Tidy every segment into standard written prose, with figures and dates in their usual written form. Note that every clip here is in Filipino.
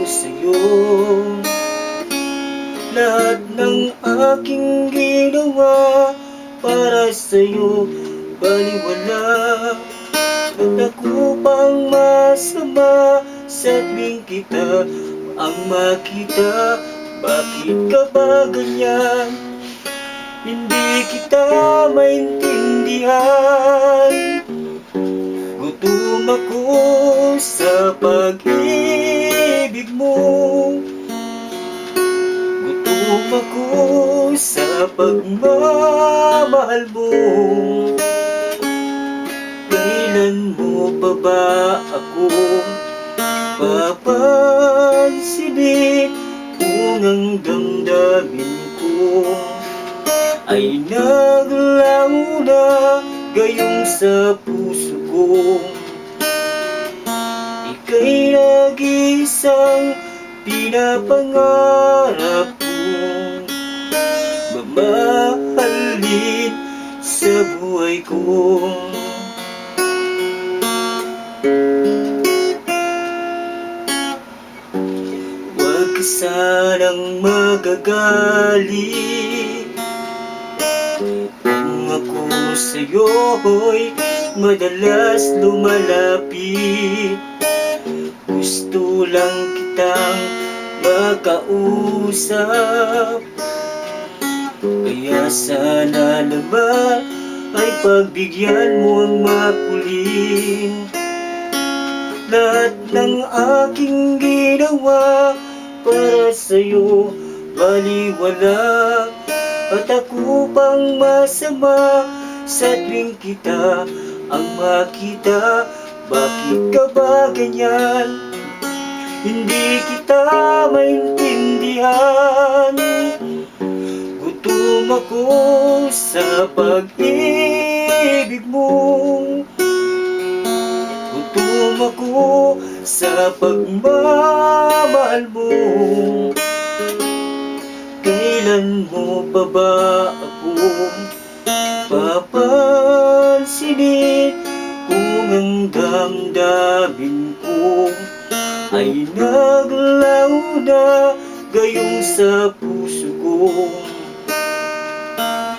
sa'yo. Lahat ng aking ginawa para sa'yo baliwala. At ako pang masama sa tuwing kita ang makita. Bakit ka ba ganyan? Hindi kita maintindihan. Gutom ako sa pag-ibig mo. Gutom ako sa pagmamahal mo. Kailan mo pa ba ako papansinin kung ang damdamin ko ay naglaho na gayong sa puso ko? Ika'y nag-iisang pinapangarap kong mamahalin sa buhay ko. Huwag ka sanang magagalit kung ako sa'yo'y madalas lumalapit. Gusto lang kitang makausap, kaya sana naman ay pagbigyan mo ang makuling. Lahat ng aking ginawa para sa'yo baliwala. At ako pang masama sa tuwing kita ang makita. Bakit ka ba ganyan? Hindi kita maintindihan. Gutom ako sa pag-ibig mo. Gutom ako sa pagmamahal mo. Kailan mo pa ba ako papansinin kung ang damdamin ko ay naglaho na gayong sa puso ko?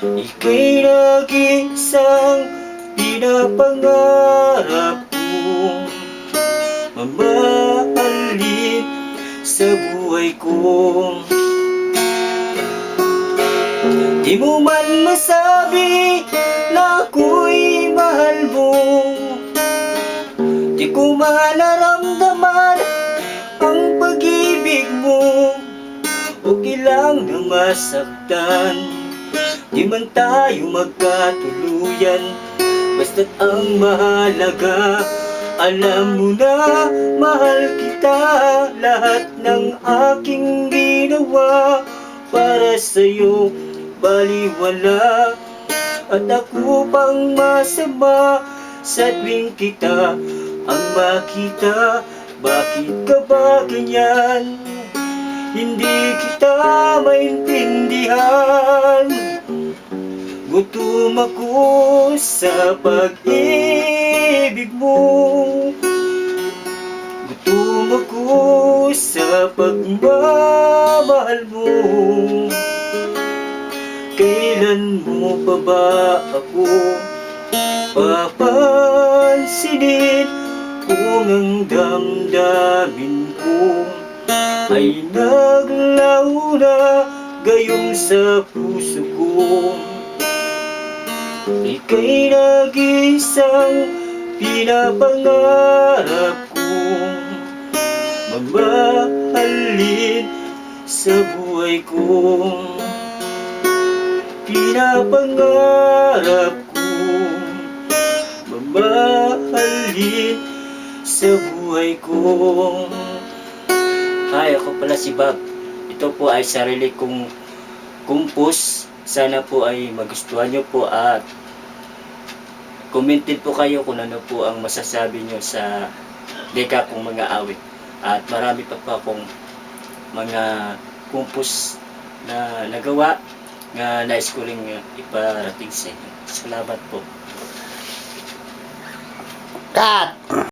Ika'y nag-iisang pinapangarap kong mamahalin sa buhay ko. Di mo man masabi na ako'y mahal mo. Di ko man naramdaman ang pag-ibig mo. Okay lang na masaktan, di man tayo magkatuluyan. Basta't ang mahalaga, alam mo na mahal kita. Lahat ng aking ginawa para sa'yo baliwala. At ako pang masama sa tuwing kita ang makita. Bakit ka ba ganyan? Hindi kita maintindihan. Gutom ako sa pag-ibig mo. Gutom ako sa pagmamahal mo. Kailan mo pa ba ako papansinin kung ang damdamin ko ay naglaho na gayong sa puso ko? Ika'y nag-iisang pinapangarap kong mamahalin sa buhay ko. Pinapangarap kong mamahalin sa buhay ko. Hi, ako pala si Bob. Ito po ay sarili kong kumpos. Sana po ay magustuhan nyo po at comment din po kayo kung ano po ang masasabi nyo sa deka kong mga awit. At marami pa po akong mga kumpos na nagawa na nais ko rin iparating sa inyo. Salamat po. Cut!